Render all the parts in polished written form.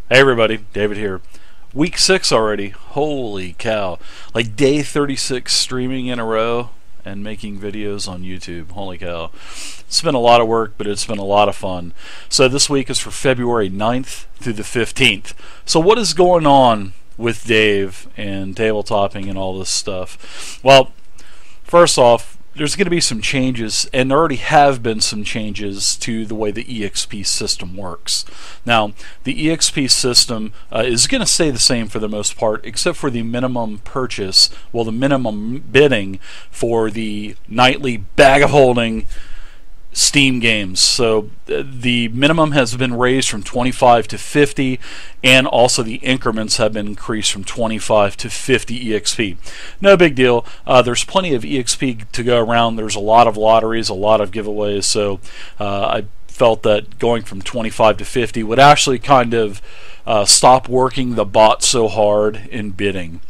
Hey everybody, David here. Week 6 already. Holy cow. Like day 36 streaming in a row and making videos on YouTube. Holy cow. It's been a lot of work, but it's been a lot of fun. So this week is for February 9th through the 15th. So what is going on with Dave and tabletopping and all this stuff? Well, first off, there's going to be some changes, and there already have been some changes to the way the EXP system works. Now, the EXP system is going to stay the same for the most part, except for the minimum purchase, well, the minimum bidding for the nightly bag of holding Steam games. So the minimum has been raised from 25 to 50, and also the increments have been increased from 25 to 50 EXP. No big deal. There's plenty of EXP to go around. There's a lot of lotteries, a lot of giveaways, so I felt that going from 25 to 50 would actually kind of stop working the bot so hard in bidding.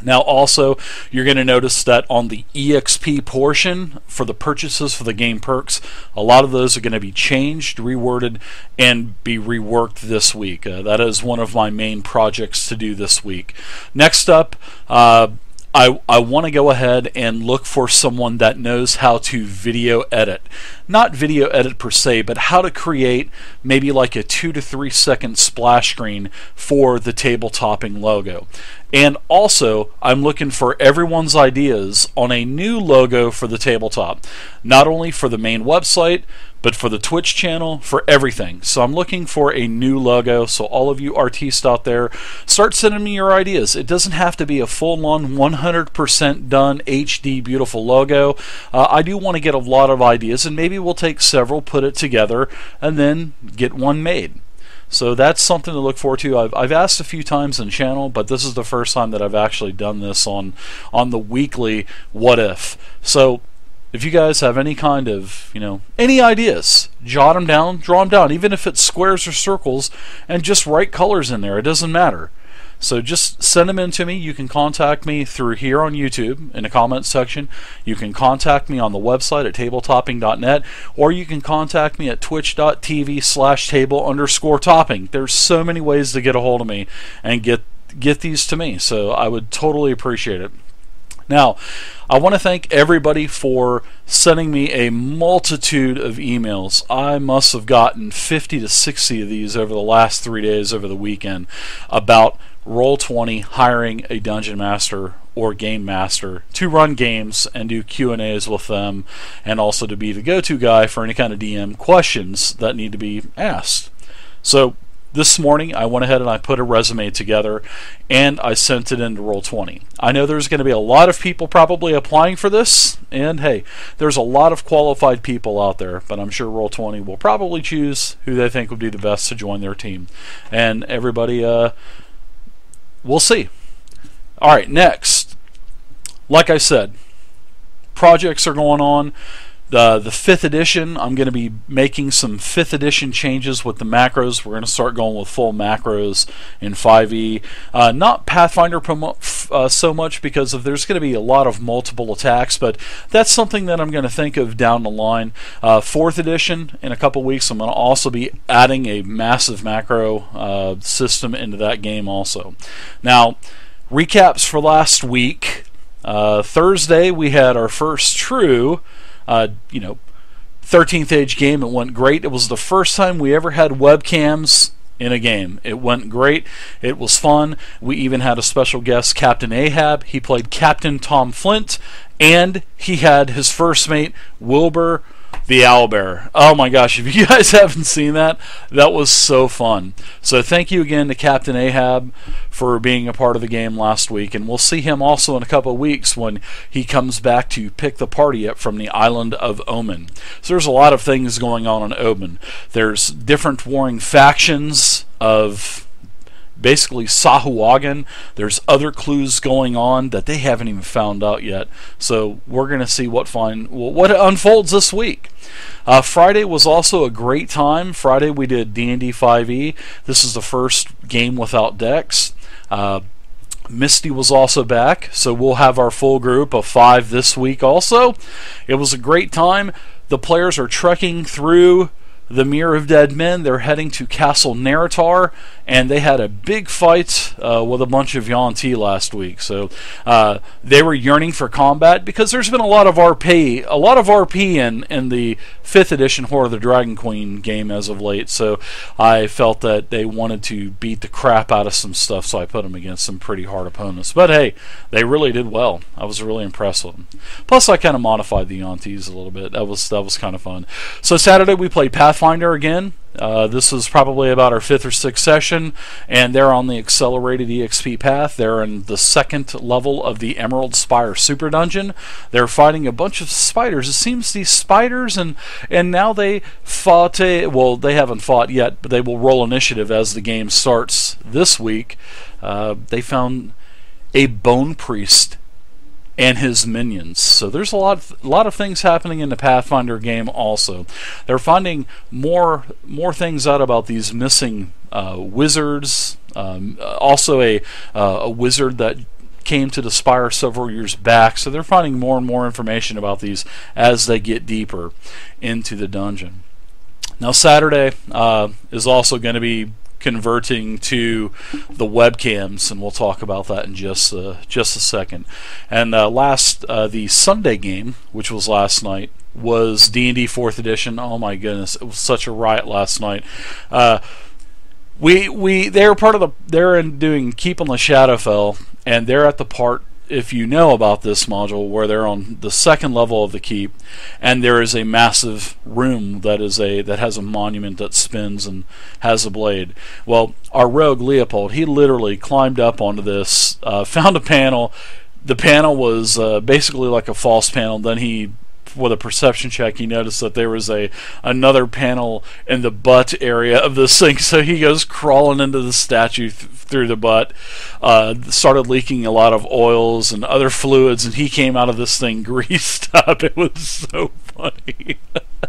Now also, you're going to notice that on the EXP portion for the purchases for the game perks, a lot of those are going to be changed, reworded, and be reworked this week. That is one of my main projects to do this week. Next up, I want to go ahead and look for someone that knows how to video edit. Not video edit per se, but how to create maybe like a 2 to 3 second splash screen for the tabletopping logo. And also, I'm looking for everyone's ideas on a new logo for the tabletop. Not only for the main website, but for the Twitch channel, for everything. So I'm looking for a new logo, so all of you artists out there, start sending me your ideas. It doesn't have to be a full-on 100% done HD beautiful logo. I do want to get a lot of ideas, and maybe we'll take several, put it together, and then get one made. So that's something to look forward to. I've asked a few times in channel, but this is the first time that I've actually done this on the weekly What If. So if you guys have any kind of, any ideas, jot them down, draw them down, even if it's squares or circles, and just write colors in there. It doesn't matter. So just send them in to me. You can contact me through here on YouTube in the comments section. You can contact me on the website at tabletopping.net, or you can contact me at twitch.tv/table_topping. There's so many ways to get a hold of me and get these to me. So I would totally appreciate it. Now, I want to thank everybody for sending me a multitude of emails. I must have gotten 50 to 60 of these over the last 3 days over the weekend about Roll20 hiring a dungeon master or game master to run games and do Q&As with them, and also to be the go-to guy for any kind of DM questions that need to be asked. So this morning I went ahead and I put a resume together and I sent it into Roll20. I know there's going to be a lot of people probably applying for this, and hey, there's a lot of qualified people out there, but I'm sure Roll20 will probably choose who they think would be the best to join their team. And everybody, we'll see. Alright, next. Like I said, projects are going on. The 5th edition, I'm going to be making some 5th edition changes with the macros. We're going to start going with full macros in 5e. Not Pathfinder so much, because there's going to be a lot of multiple attacks, but that's something that I'm going to think of down the line. 4th edition, in a couple weeks, I'm going to also be adding a massive macro system into that game also. Now, recaps for last week. Thursday, we had our first true 13th Age game. It went great. It was the first time we ever had webcams in a game. It went great. It was fun. We even had a special guest, Captain Ahab. He played Captain Tom Flint, and he had his first mate, Wilbur the Owlbear. Oh my gosh, if you guys haven't seen that, that was so fun. So thank you again to Captain Ahab for being a part of the game last week, and we'll see him also in a couple of weeks when he comes back to pick the party up from the island of Omen. So there's a lot of things going on Omen. There's different warring factions of basically Sahuagin. There's other clues going on that they haven't even found out yet. So we're going to see what unfolds this week. Friday was also a great time. Friday we did D&D 5e. This is the first game without decks. Misty was also back, so we'll have our full group of 5 this week also. It was a great time. The players are trekking through the Mirror of Dead Men. They're heading to Castle Neritar, and they had a big fight with a bunch of Yuan-Ti last week. So they were yearning for combat because there's been a lot of RP in the 5th edition Horde of the Dragon Queen game as of late. So I felt that they wanted to beat the crap out of some stuff, so I put them against some pretty hard opponents. But hey, they really did well. I was really impressed with them. Plus, I kind of modified the Yuan-Tis a little bit. That was kind of fun. So Saturday we played Pathfinder again. This was probably about our 5th or 6th session, and they're on the accelerated EXP path. They're in the 2nd level of the Emerald Spire Super Dungeon. They're fighting a bunch of spiders. It seems these spiders, and now they fought well, they haven't fought yet, but they will roll initiative as the game starts this week. They found a Bone Priest and his minions. So there's a lot of things happening in the Pathfinder game also. They're finding more things out about these missing wizards. Also a wizard that came to the Spire several years back. So they're finding more and more information about these as they get deeper into the dungeon. Now Saturday is also going to be converting to the webcams, and we'll talk about that in just a second. And the Sunday game, which was last night, was D&D 4th edition. Oh my goodness, it was such a riot last night. They're doing Keep on the Shadowfell, and they're at the part, if you know about this module, where they're on the 2nd level of the keep, and there is a massive room that has a monument that spins and has a blade. Well, our rogue Leopold, he literally climbed up onto this, found a panel. The panel was basically like a false panel. Then with a perception check, he noticed that there was another panel in the butt area of this thing, so he goes crawling into the statue through the butt, started leaking a lot of oils and other fluids, and he came out of this thing greased up. It was so funny.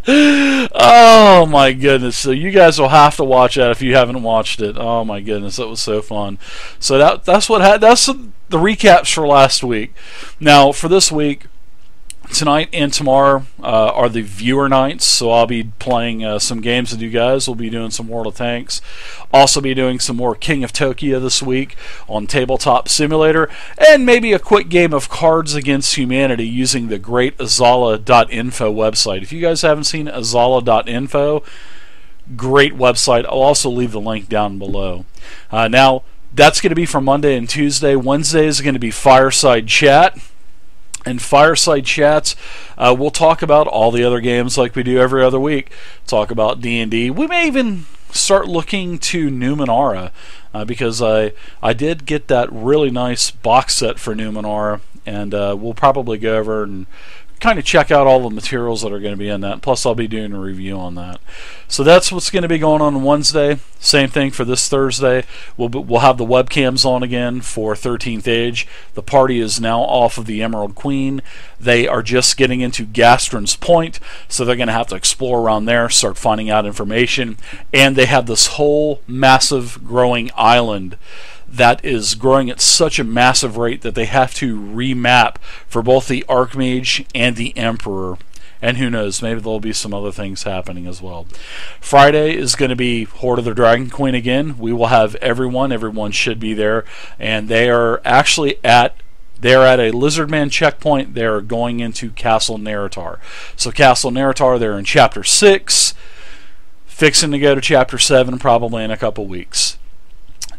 Oh my goodness. So you guys will have to watch that if you haven't watched it. Oh my goodness, that was so fun. So that's the recaps for last week. Now for this week, tonight and tomorrow are the viewer nights, so I'll be playing some games with you guys. We'll be doing some World of Tanks. Also be doing some more King of Tokyo this week on Tabletop Simulator, and maybe a quick game of Cards Against Humanity using the great Azala.info website. If you guys haven't seen Azala.info, great website. I'll also leave the link down below. Now, that's going to be for Monday and Tuesday. Wednesday is going to be Fireside Chat. And Fireside Chats, we'll talk about all the other games like we do every other week. Talk about D&D. We may even start looking to Numenera, because I did get that really nice box set for Numenera, and we'll probably go over and kind of check out all the materials that are going to be in that. Plus, I'll be doing a review on that. So that's what's going to be going on Wednesday. Same thing for this Thursday. We'll have the webcams on again for 13th Age. The party is now off of the Emerald Queen. They are just getting into Gastron's Point, so they're going to have to explore around there, start finding out information. And they have this whole massive growing island that is growing at such a massive rate that they have to remap for both the Archmage and the Emperor. And who knows, maybe there'll be some other things happening as well. Friday is going to be Horde of the Dragon Queen again. We will have everyone should be there, and they are actually at a Lizardman checkpoint. They're going into Castle Neritar. So Castle Neritar, they're in Chapter 6, fixing to go to Chapter 7 probably in a couple weeks.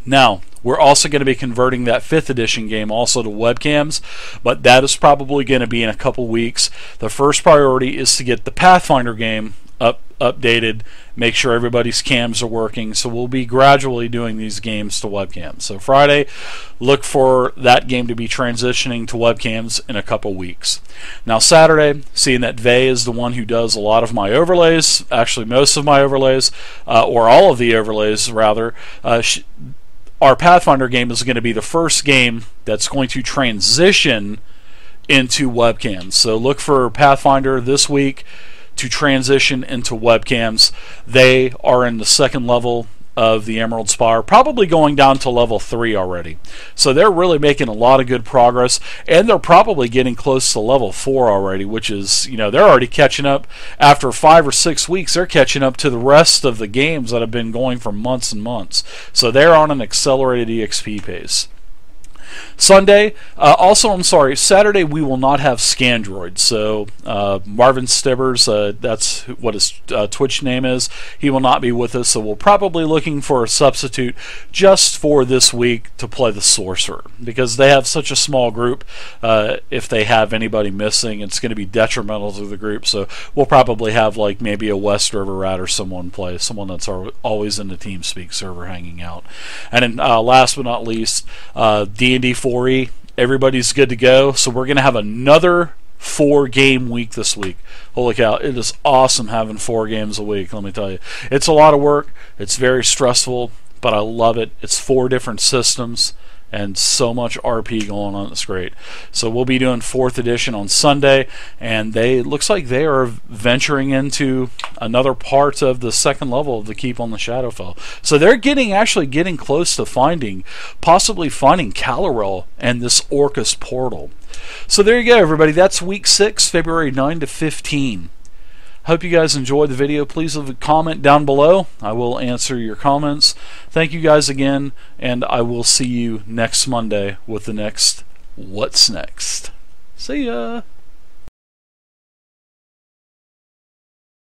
Now, we're also going to be converting that 5th edition game also to webcams, but that is probably going to be in a couple weeks. The first priority is to get the Pathfinder game updated, make sure everybody's cams are working, so we'll be gradually doing these games to webcams. So Friday, look for that game to be transitioning to webcams in a couple weeks. Now Saturday, seeing that Vey is the one who does a lot of my overlays, actually most of my overlays, or all of the overlays rather, our Pathfinder game is going to be the first game that's going to transition into webcams. So look for Pathfinder this week to transition into webcams. They are in the 2nd level of the Emerald Spire, probably going down to level 3 already. So they're really making a lot of good progress, and they're probably getting close to level 4 already, which is, you know, they're already catching up. After 5 or 6 weeks, they're catching up to the rest of the games that have been going for months and months. So they're on an accelerated EXP pace. Saturday, we will not have Scandroid. So Marvin Stibbers, that's what his Twitch name is, he will not be with us. So we'll probably looking for a substitute just for this week to play the Sorcerer, because they have such a small group. If they have anybody missing, it's going to be detrimental to the group. So we'll probably have like maybe a West River Rat or someone play, someone that's always in the TeamSpeak server hanging out. And then last but not least, D&D 4E, everybody's good to go. So we're going to have another 4-game week this week. Holy cow, it is awesome having 4 games a week, let me tell you. It's a lot of work, it's very stressful, but I love it. It's 4 different systems and so much RP going on. It's great. So we'll be doing 4th edition on Sunday, and looks like they are venturing into another part of the 2nd level of the Keep on the Shadowfell. So they're actually getting close to possibly finding Calorel and this Orcus portal. So there you go, everybody. That's week 6, February 9 to 15. Hope you guys enjoyed the video. Please leave a comment down below. I will answer your comments. Thank you guys again, and I will see you next Monday with the next What's Next. See ya!